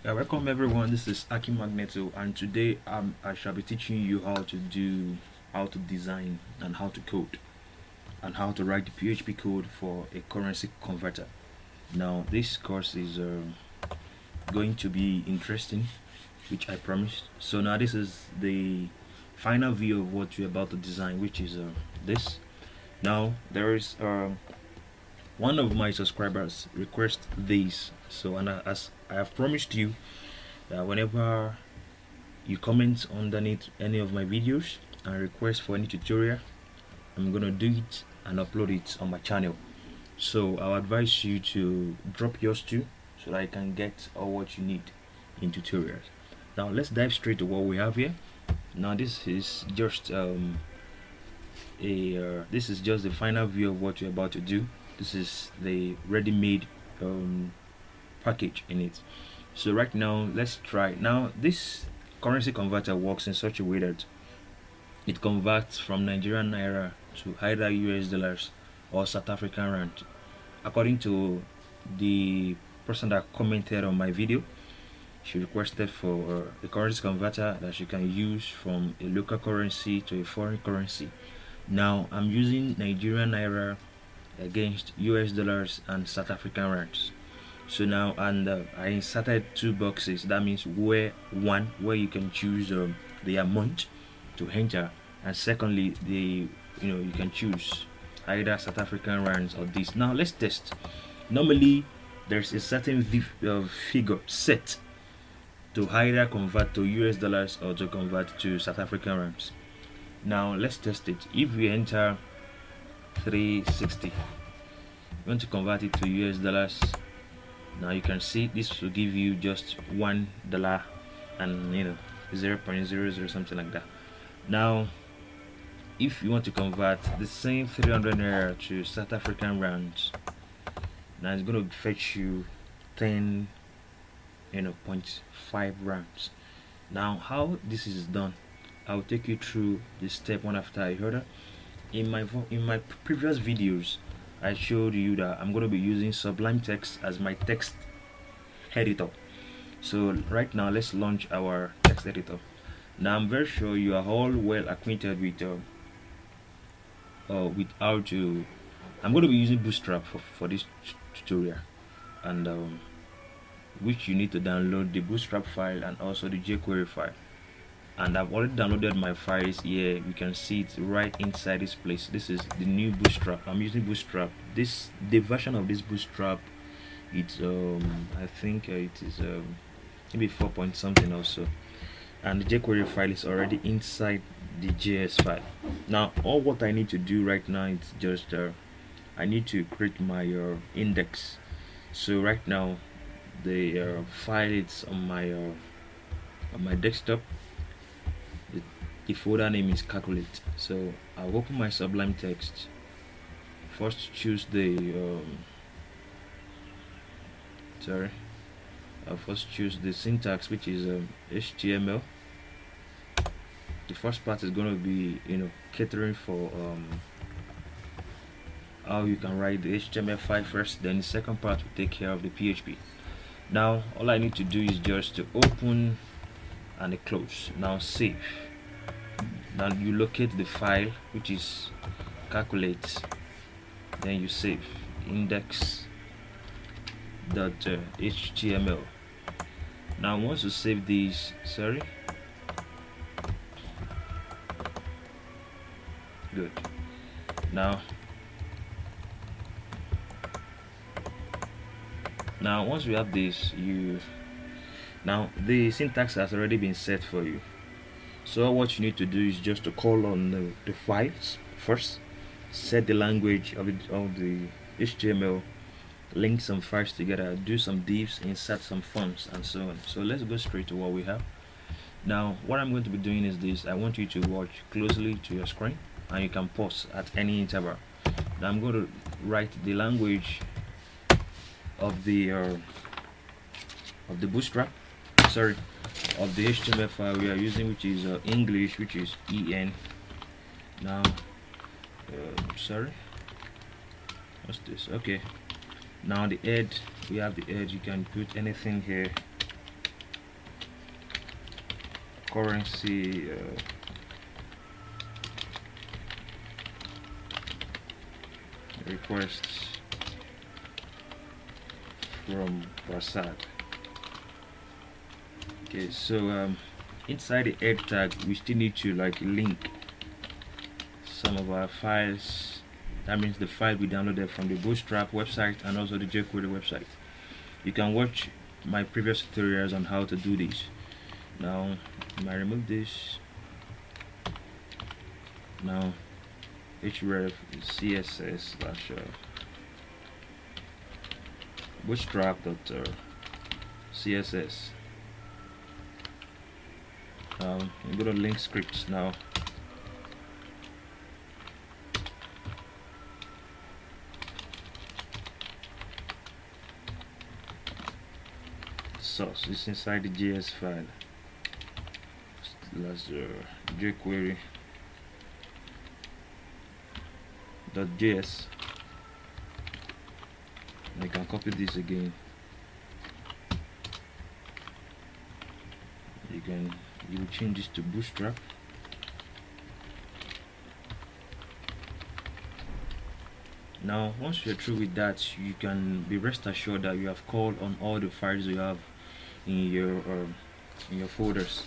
Welcome everyone. This is Aki Magneto, and today I shall be teaching you how to design, and how to code, and how to write the PHP code for a currency converter. Now, this course is going to be interesting, which I promised. So now this is the final view of what we're about to design, which is this. Now there is one of my subscribers request this, so as I have promised you, whenever you comment underneath any of my videos and request for any tutorial, I'm gonna do it and upload it on my channel. So I'll advise you to drop yours too, so that I can get all what you need in tutorials. Now let's dive straight to what we have here. Now this is just this is just the final view of what you're about to do. This is the ready-made package in it. So right now, let's try. Now this currency converter works in such a way that it converts from Nigerian naira to either US dollars or South African rand. According to the person that commented on my video, she requested for a currency converter that she can use from a local currency to a foreign currency. Now I'm using Nigerian naira against US dollars and South African rands. So now, and I inserted two boxes. That means where you can choose the amount to enter, and secondly you can choose either South African rands or this. Now let's test. Normally there's a certain figure set to either convert to US dollars or to convert to South African rands. Now let's test it. If we enter 360, you want to convert it to US dollars. Now you can see this will give you just $1 and 0.00 something like that. Now if you want to convert the same 300 naira to South African rands, now it's going to fetch you 10.5 rands. Now how this is done, I'll take you through this step one after another. In my previous videos, I showed you that I'm going to be using Sublime Text as my text editor. So right now let's launch our text editor. Now I'm very sure you are all well acquainted with how to. I'm going to be using Bootstrap for this tutorial, and which you need to download the Bootstrap file and also the jQuery file. And I've already downloaded my files here. You can see it right inside this place. This is the new Bootstrap. I'm using Bootstrap. The version of this Bootstrap, it's I think it is maybe 4 point something also, and the jQuery file is already inside the JS file. Now all what I need to do right now is just I need to create my index. So right now the file is on my desktop. The folder name is calculate. So I'll open my Sublime Text. First choose the I'll first choose the syntax, which is HTML. The first part is going to be catering for how you can write the HTML file first, then the second part will take care of the PHP. Now all I need to do is just to open and close. Now save. Now you locate the file, which is calculate, then you save index.html. Now once you save these, good. Now once we have this, now the syntax has already been set for you. So what you need to do is just to call on the files first, set the language of the HTML, link some files together, do some divs, insert some fonts, and so on. So let's go straight to what we have. Now what I'm going to be doing is this. I want you to watch closely to your screen, and you can pause at any interval. Now I'm going to write the language of the Bootstrap, of the HTML file we are using, which is English, which is EN. Now what's this? Okay, now the head, we have the head. You can put anything here. currency requests from Prasad. Okay, so inside the head tag we still need to like link some of our files. That means the file we downloaded from the Bootstrap website and also the jQuery website. You can watch my previous tutorials on how to do this. Now I remove this. Now href css slash bootstrap.css. I'm going to link scripts now. Source is inside the JS file. Let's jQuery .js. I can copy this again. You will change this to Bootstrap. Now once you're through with that, you can be rest assured that you have called on all the files you have in your folders.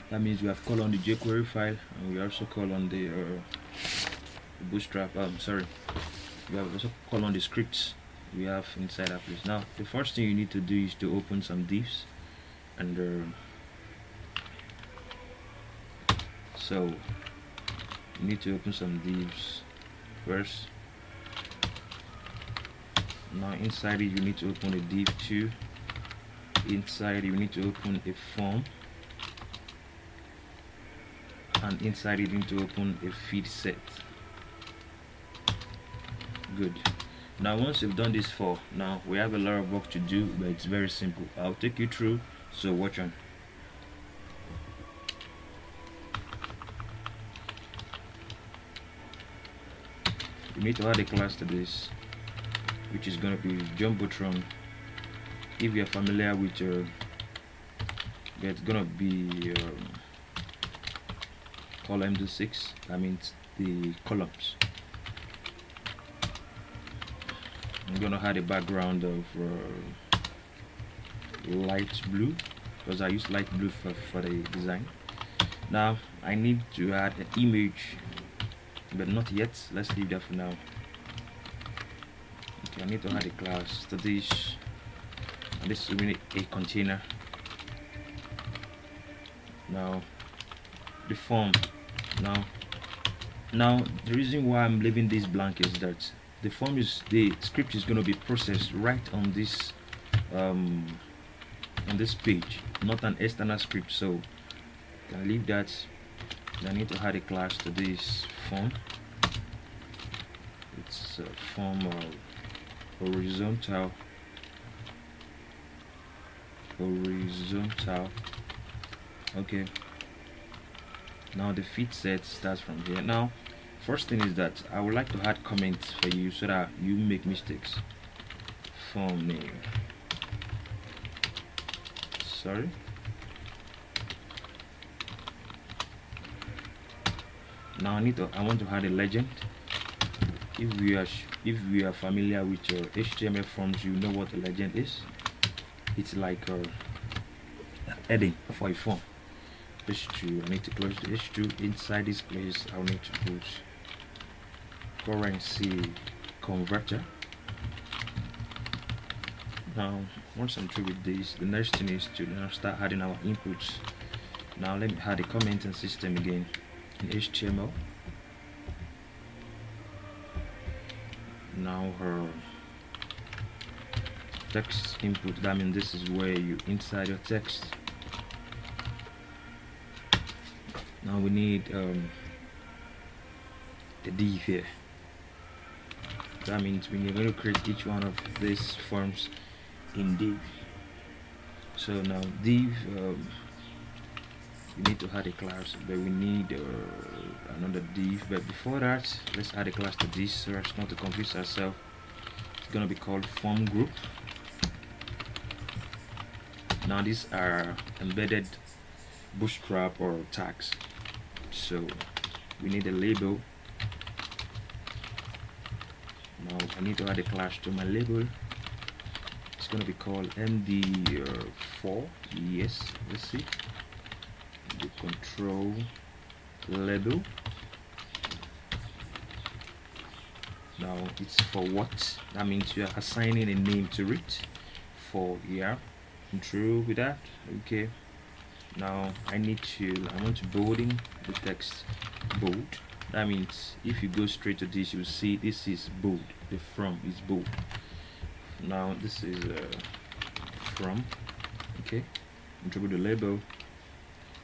That means we have called on the jQuery file, and we also call on the Bootstrap. We have also called on the scripts we have inside our place. Now the first thing you need to do is to open some divs, and so you need to open some divs first. Now inside it you need to open a div 2. Inside you need to open a form, and inside it you need to open a feed set. Good. Now once you've done this now we have a lot of work to do, but it's very simple. I'll take you through, so watch on. You need to add a class to this, which is going to be Jumbotron. If you're familiar with it's going to be column to 6. That means the columns. I'm going to add a background of light blue, because I use light blue for the design. Now I need to add an image, but not yet. Let's leave that for now. Okay, I need to add a class to this, and this is really a container. Now the form. Now the reason why I'm leaving this blank is that the script is going to be processed right on this page, not an external script. So I can leave that. I need to add a class to this form. It's a form horizontal. Okay, now the feed set starts from here. Now first thing is that I would like to add comments for you so that you make mistakes. Form name, sorry, now I want to add a legend. If we are familiar with your HTML forms, you know what a legend is. It's like a heading for a form. H2, I need to close the H2. Inside this place I'll need to put currency converter. Now once I'm through with this, the next thing is to now start adding our inputs. Now let me add a commenting system again in HTML. Now her text input, that means this is where you inside your text. Now we need the div here. That means we're going to create each one of these forms in div. So now div, we need to add a class, but we need another div. But before that, let's add a class to this so as not to confuse ourselves. It's going to be called form group. Now these are embedded Bootstrap or tags. So we need a label. Now I need to add a class to my label. It's gonna be called MD4. Yes, let's see. The control label. Now it's for what? That means you are assigning a name to it. For control with that. Okay. Now I want to bolding the text bold. That means if you go straight to this, you'll see this is bold. The from is bold. Now this is from. Okay. Control the label.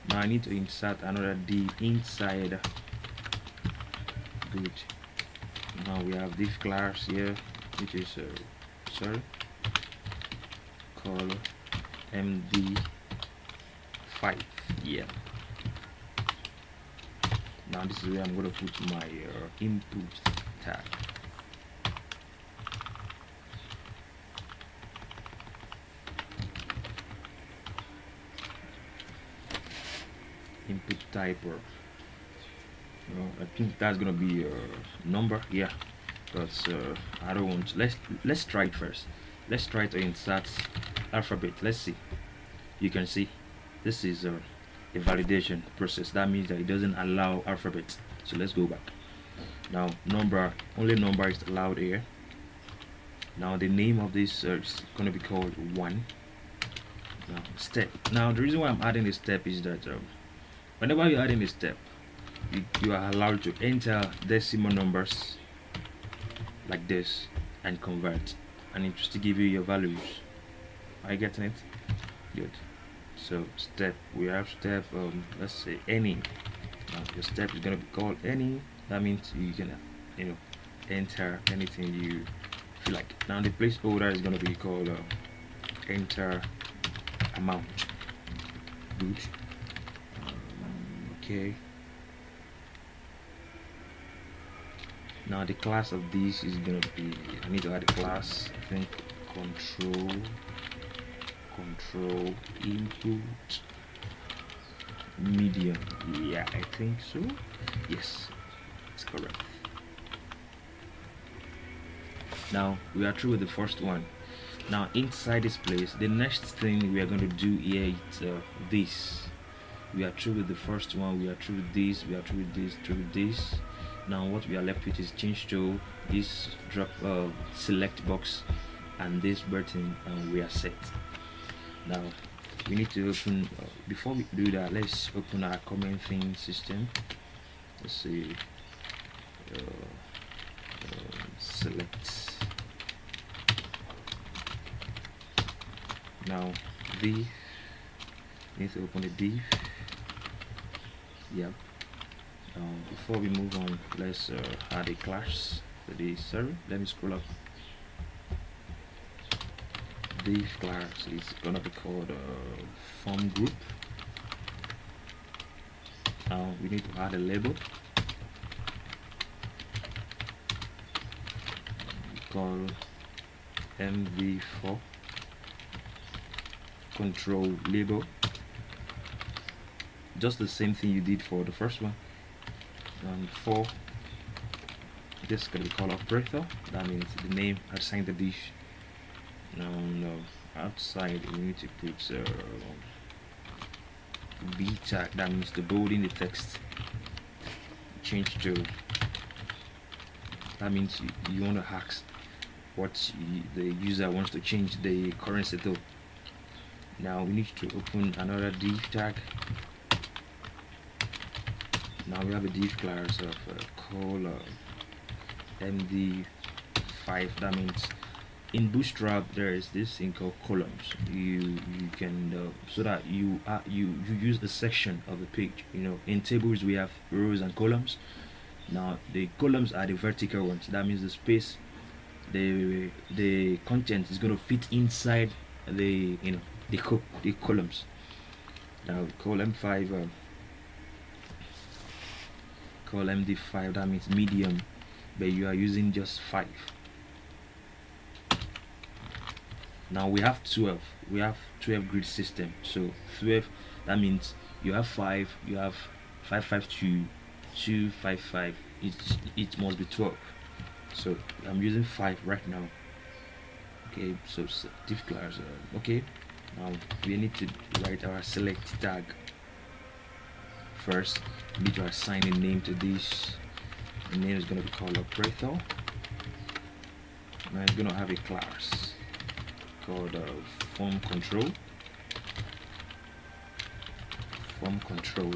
Now I need to insert another D inside. Good. Now we have div class here, which is called MD5. Yeah. Now this is where I'm going to put my input tag. Input type, or I think that's gonna be a number. Yeah, because I don't want. Let's try it first. Let's try to insert alphabet. Let's see. You can see this is a validation process. That means that it doesn't allow alphabet. So let's go back. Now number, only number is allowed here. Now the name of this is going to be called 1. Now step. Now the reason why I'm adding a step is that whenever you're adding a step, you are allowed to enter decimal numbers like this and convert, and it just to give you your values. Are you getting it? Good. So step, we have step, let's say any. Now your step is gonna be called any. That means you can enter anything you feel like. Now the placeholder is gonna be called enter amount. Good. Okay. Now the class of this is gonna be, I need to add a class. I think control input medium. Yeah, I think so. Yes, it's correct. Now we are through with the first one. Now inside this place, the next thing we are going to do here is this. We are through with the first one. We are through with this. We are through with this. Through with this. Now what we are left with is change to this drop select box and this button, and we are set. Now we need to open before we do that, let's open our comment thing system. Let's see, select. Now div, need to open the div. Yep. Before we move on, let's add a class to the server. Let me scroll up. Div class is gonna be called form group. Now we need to add a label called MV4 control label. Just the same thing you did for the first one. And 4, this is gonna be called operator. That means the name assigned the dish. Now outside we need to put B tag. That means the bolding the text. Change to. That means you want to ask what the user wants to change the currency to. Now we need to open another div tag. Now we have a div class of call MD5. That means in Bootstrap there is this thing called columns. You can so that you use a section of the page. In tables we have rows and columns. Now the columns are the vertical ones. That means the space, the content is going to fit inside the the columns. Now call M5. Call MD5, that means medium, but you are using just 5. Now we have 12. We have 12 grid system. So 12, that means you have 5, you have 552, 255. It must be 12. So I'm using 5 right now. Okay, so div class. Okay, now we need to write our select tag. First, we need to assign a name to this. The name is going to be called operator. Now it's going to have a class called form control. Form control.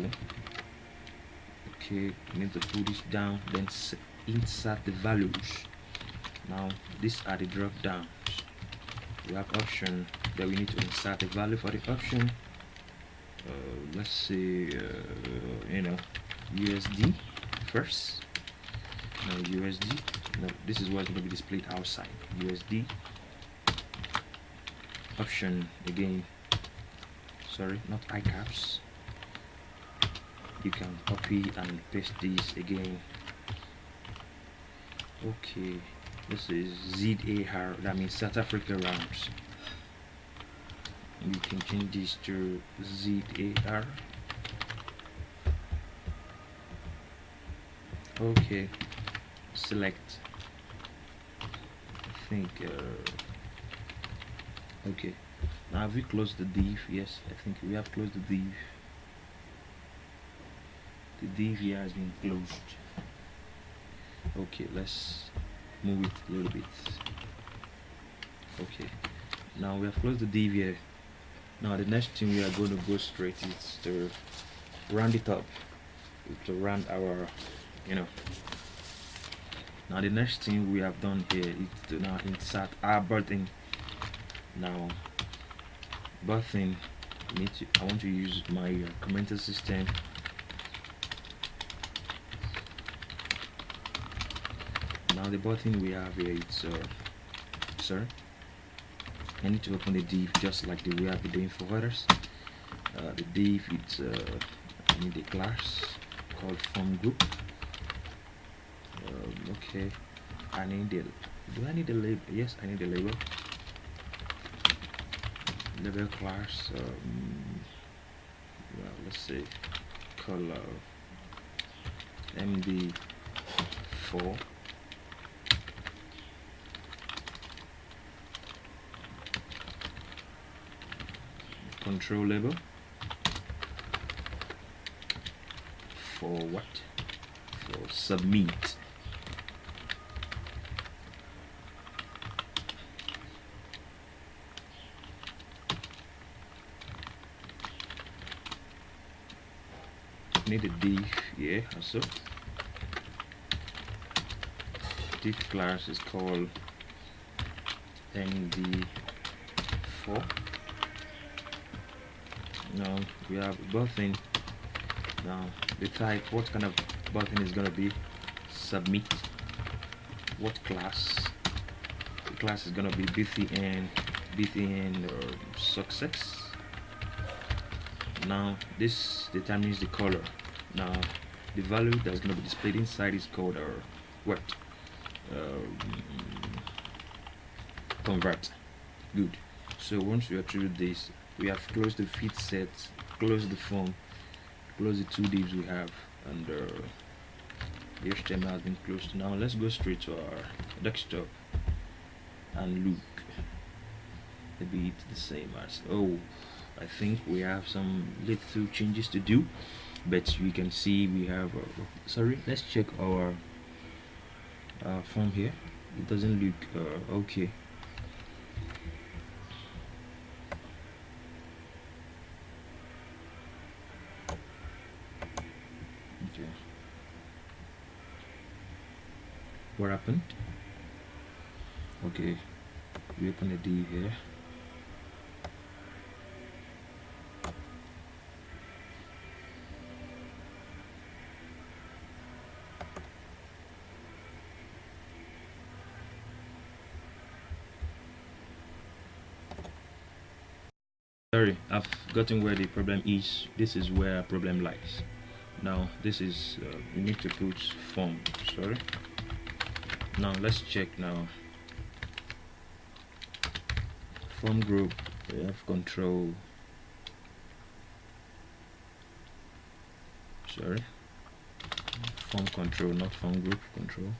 Okay, we need to put this down, then insert the values. Now these are the drop downs. We have option that we need to insert a value for the option. Let's say USD first. Now USD. Now this is what's going to be displayed outside. USD. Option again. Sorry, not iCaps. You can copy and paste this again. Okay, this is ZAR, that means South Africa rounds. You can change this to ZAR. Okay, select. I think okay, now have we closed the div? Yes, I think we have closed the div. The div here has been closed. Okay, let's move it a little bit. Okay, now we have closed the div here. Now the next thing we are going to go straight is to round it up, to round our now the next thing we have done here is to now insert our button. Now button, I want to use my commenter system. Now the button we have here, it's sorry, I need to open the div just like the way I've been doing for others. The div, it's I need a class called form group. Okay, I need the, do I need a label? Yes, I need a label. Label class, well, let's say color MD4. Control label for what? For submit. Need a div here also. Div class is called MD4. Now we have button. Now the type, what kind of button is gonna be? Submit. What class? The class is gonna be BTN success. Now this determines the color. Now the value that's gonna be displayed inside is called what? Convert. Good. So once we are through this, we have closed the feed set, closed the form, closed the 2 divs we have, and the HTML has been closed. Now let's go straight to our desktop and look. Maybe it's the same as, oh, I think we have some little changes to do, but you can see we have sorry, let's check our form here. It doesn't look okay. Okay, what happened? Okay, we open a div here. Sorry, I've gotten where the problem is. This is where problem lies. Now this is we need to put form. Sorry. Now let's check now. form group, we have control, sorry, form control, not form group control.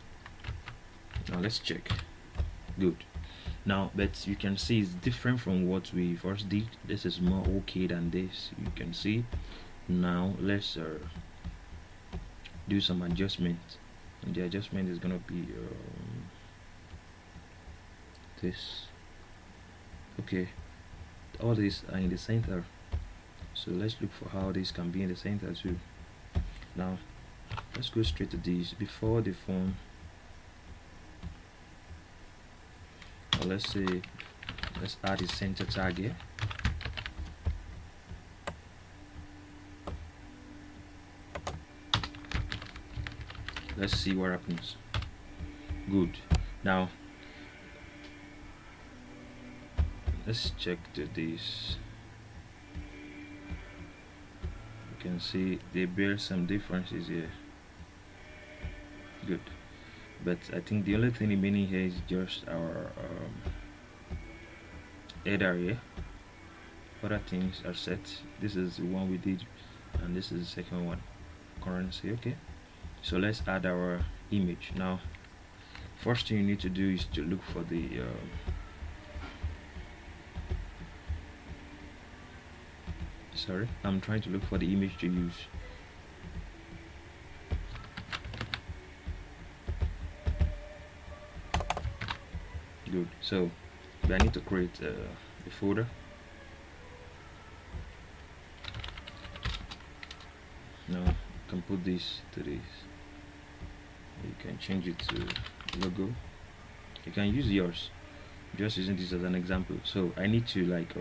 Now let's check. Good. Now, but you can see it's different from what we first did. This is more okay than this, you can see. Now let's do some adjustment, and the adjustment is gonna be this. Okay, all these are in the center, so let's look for how this can be in the center too. Now let's go straight to this. Before the form, let's say let's add a center tag here. Let's see what happens. Good. Now let's check this. You can see they bear some differences here. Good. But I think the only thing remaining here is just our header here. Other things are set. This is the one we did, and this is the second one, currency. Okay, so let's add our image. Now first thing you need to do is to look for the sorry, I'm trying to look for the image to use. Good. So I need to create a folder. Now you can put this to this. You can change it to logo. You can use yours. Just using this as an example. So I need to like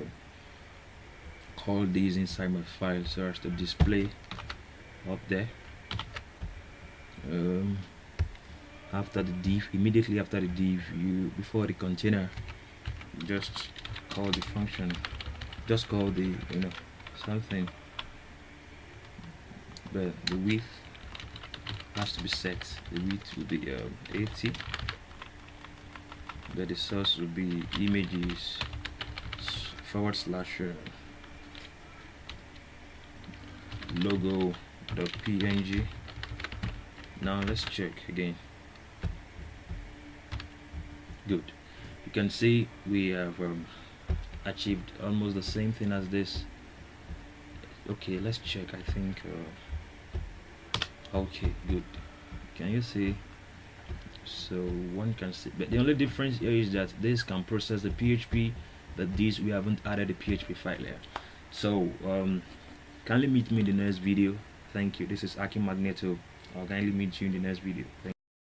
call these inside my file so as to display up there. After the div, immediately after the div, before the container, just call the function, just call the something, but the width has to be set. The width will be 80, but the source will be images / logo.png. Now let's check again. Good. You can see we have achieved almost the same thing as this. Okay, let's check. I think okay, good. Can you see? So one can see, but the only difference here is that this can process the PHP, but this we haven't added the PHP file here. So kindly meet me in the next video. Thank you. This is Aki Magneto. I'll kindly meet you in the next video. Thank you.